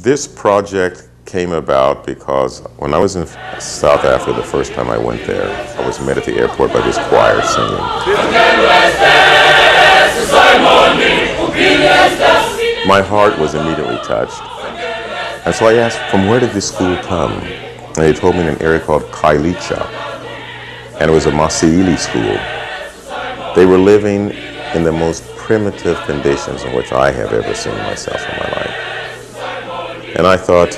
This project came about because when I was in South Africa the first time I went there, I was met at the airport by this choir singing. My heart was immediately touched. And so I asked, from where did this school come? And they told me in an area called Kailicha. And it was a Masiili school. They were living in the most primitive conditions in which I have ever seen myself in my life. And I thought,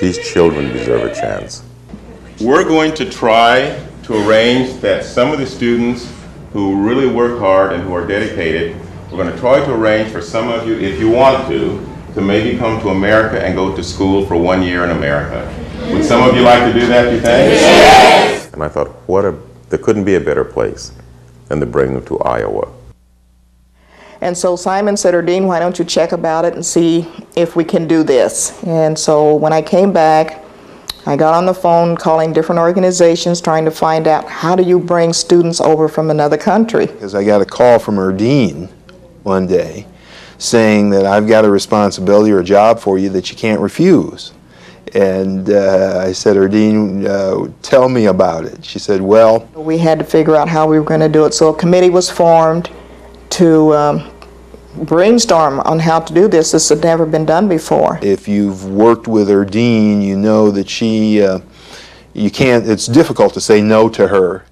these children deserve a chance. We're going to try to arrange that some of the students who really work hard and who are dedicated, we're going to try to arrange for some of you, if you want to maybe come to America and go to school for 1 year in America. Would some of you like to do that, do you think? Yes! And I thought, there couldn't be a better place than to bring them to Iowa. And so Simon said, Erdine, why don't you check about it and see if we can do this? And so when I came back, I got on the phone calling different organizations trying to find out, how do you bring students over from another country? Because I got a call from Erdine one day saying that I've got a responsibility or a job for you that you can't refuse. And I said, Erdine, tell me about it. She said, well, we had to figure out how we were going to do it. So a committee was formed to brainstorm on how to do this. This had never been done before. If you've worked with Erdine, you know that it's difficult to say no to her.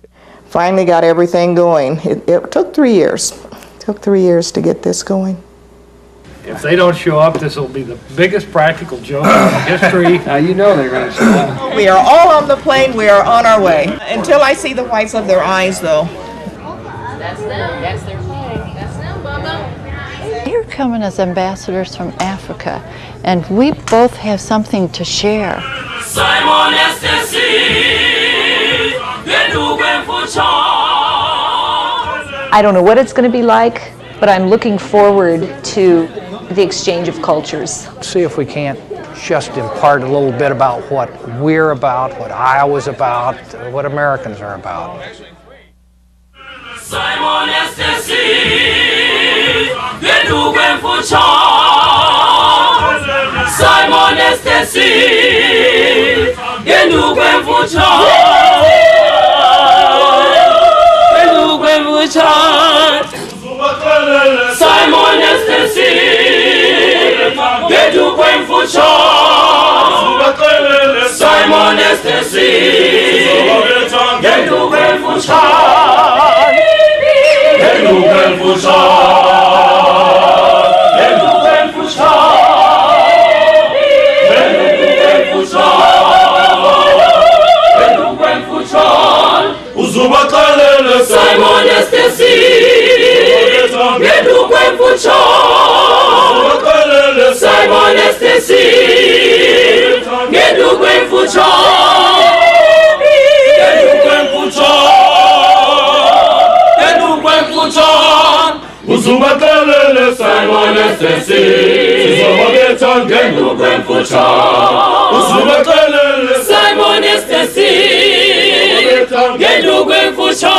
Finally got everything going. It took 3 years. It took 3 years to get this going. If they don't show up, this will be the biggest practical joke in history. You know they're going to show up. We are all on the plane. We are on our way. Until I see the whites of their eyes, though. That's them. That's their flag. That's them, Bubba. You're coming as ambassadors from Africa, and we both have something to share. Simon Estes, I don't know what it's going to be like, but I'm looking forward to the exchange of cultures. See if we can't just impart a little bit about what we're about, what Iowa's about, what Americans are about. Simon Estes, Simon Estes, Simon Estes, Gedu Kwemfucha, Simon Estes, Gedu Kwemfucha, Gedu Kwemfucha, Gedu Kwemfucha, Gedu Kwemfucha, Uzubakalele Simon Estes. Gedu Kwemfucha, Simon Estes, Gedu Kwemfucha, Gedu Kwemfucha, Gedu Kwemfucha, Uzubakalele Simon Estes, Gedu Kwemfucha, Uzubakalele Simon Estes, Gedu Kwemfucha.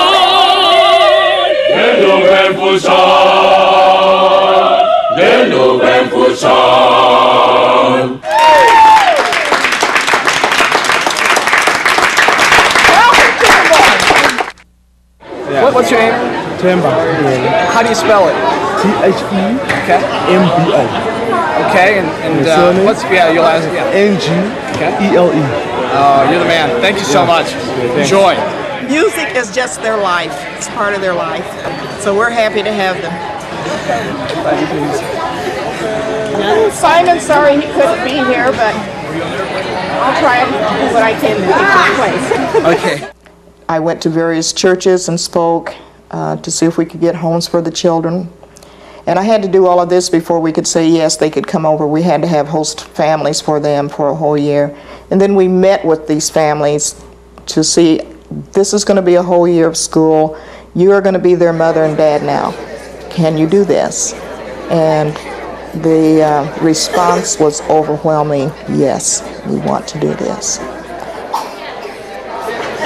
Gendo Kwemfucha, Gendo Kwemfucha. What's your name? Temba. How do you spell it? T-H-E-M-B-O. Okay, and what's your last name? N-G-E-L-E. Oh, you're the man. Thank you so much. Enjoy. Music is just their life. It's part of their life. So we're happy to have them. Simon's sorry he couldn't be here, but I'll try and do what I can to take his place. Okay. I went to various churches and spoke to see if we could get homes for the children. And I had to do all of this before we could say yes, they could come over. We had to have host families for them for a whole year. And then we met with these families to see, this is going to be a whole year of school. You are going to be their mother and dad now. Can you do this? And the response was overwhelming, yes, we want to do this.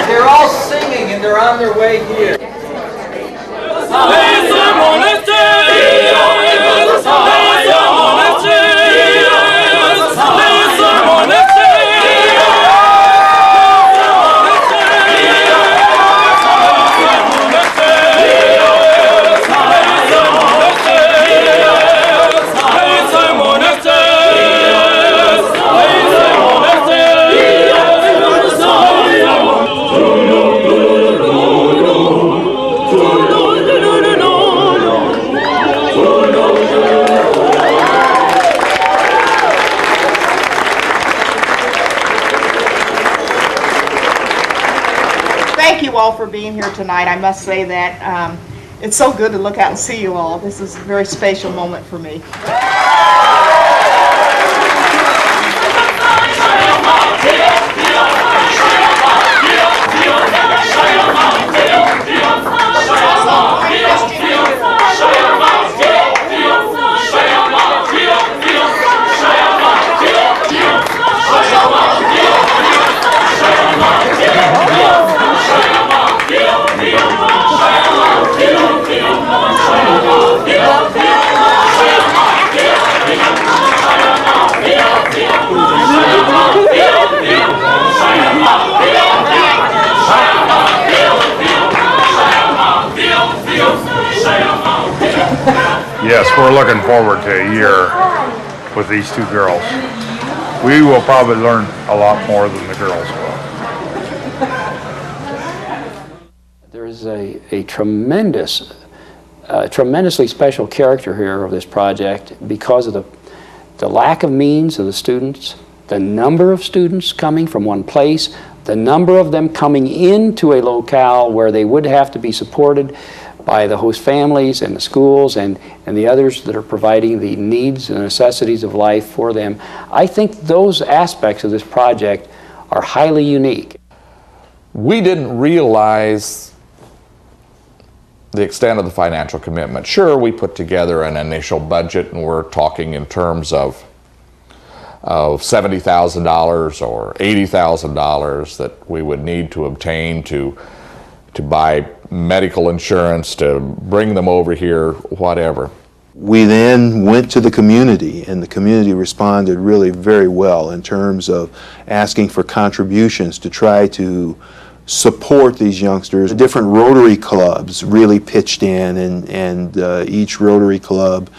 They're all singing and they're on their way here. all for being here tonight. I must say that it's so good to look out and see you all. This is a very special moment for me. Yes, we're looking forward to a year with these two girls. We will probably learn a lot more than the girls will. There's a tremendously special character here of this project because of the lack of means of the students, the number of students coming from one place, the number of them coming into a locale where they would have to be supported by the host families and the schools and the others that are providing the needs and necessities of life for them. I think those aspects of this project are highly unique. We didn't realize the extent of the financial commitment. Sure, we put together an initial budget and we're talking in terms of $70,000 or $80,000 that we would need to obtain to buy medical insurance, to bring them over here, whatever. We then went to the community, and the community responded really very well in terms of asking for contributions to try to support these youngsters. Different Rotary clubs really pitched in, and each Rotary club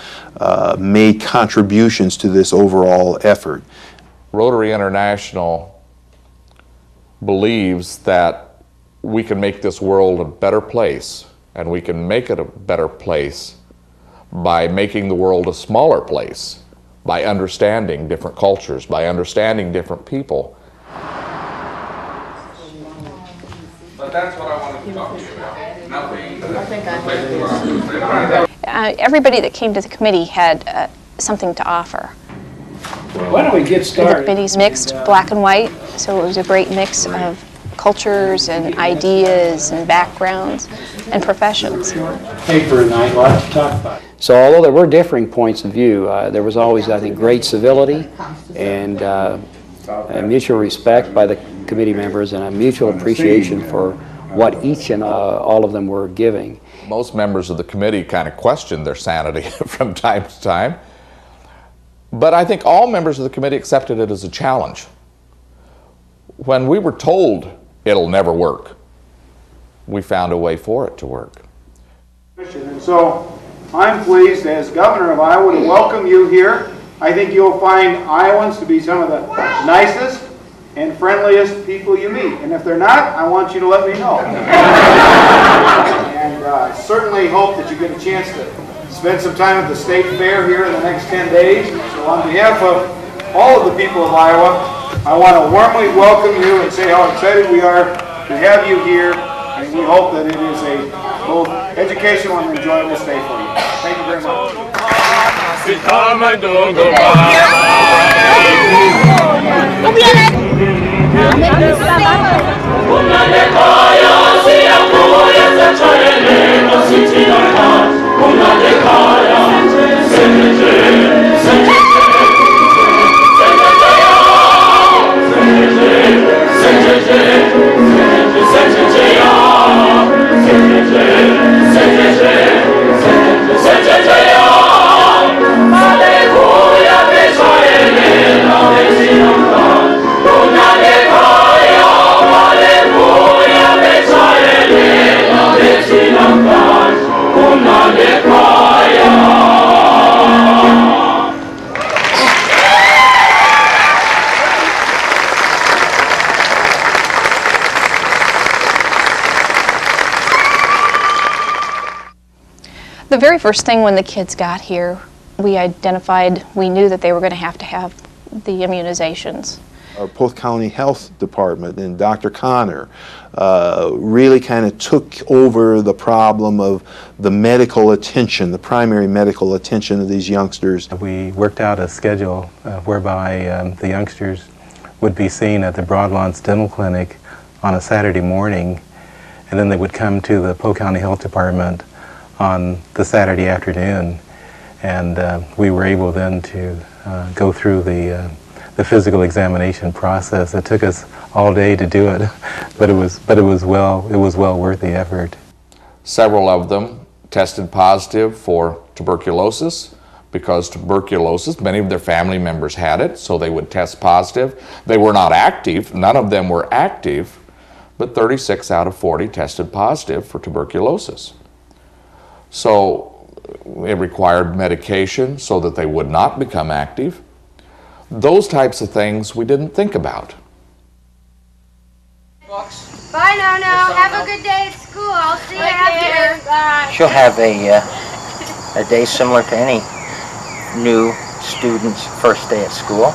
made contributions to this overall effort. Rotary International believes that we can make this world a better place, and we can make it a better place by making the world a smaller place, by understanding different cultures, by understanding different people. But that's what I wanted to talk to you about. Everybody that came to the committee had something to offer. Why don't we get started? The committee's mixed, black and white, so it was a great mix of cultures and ideas and backgrounds and professions. Paper night, lots to talk about. So although there were differing points of view, there was always, I think, great civility and a mutual respect by the committee members and a mutual appreciation for what each and all of them were giving. Most members of the committee kind of questioned their sanity from time to time, but I think all members of the committee accepted it as a challenge. When we were told it'll never work, we found a way for it to work. And so I'm pleased as Governor of Iowa to welcome you here. I think you'll find Iowans to be some of the nicest and friendliest people you meet. And if they're not, I want you to let me know. And I certainly hope that you get a chance to spend some time at the State Fair here in the next 10 days. So on behalf of all of the people of Iowa, I want to warmly welcome you and say how excited we are to have you here, and we hope that it is a both educational and enjoyable stay for you. Thank you very much. The very first thing when the kids got here, we knew that they were going to have the immunizations. Our Polk County Health Department and Dr. Connor really kind of took over the problem of the medical attention, the primary medical attention of these youngsters. We worked out a schedule whereby the youngsters would be seen at the Broadlawns Dental Clinic on a Saturday morning, and then they would come to the Polk County Health Department on the Saturday afternoon, and we were able then to go through the physical examination process. It took us all day to do it, but it was well worth the effort. Several of them tested positive for tuberculosis because tuberculosis, many of their family members had it, so they would test positive. They were not active, none of them were active, but 36 out of 40 tested positive for tuberculosis. So it required medication so that they would not become active. Those types of things we didn't think about. Bye now. Have a good day at school. I'll see you after. Bye. She'll have a day similar to any new student's first day at school.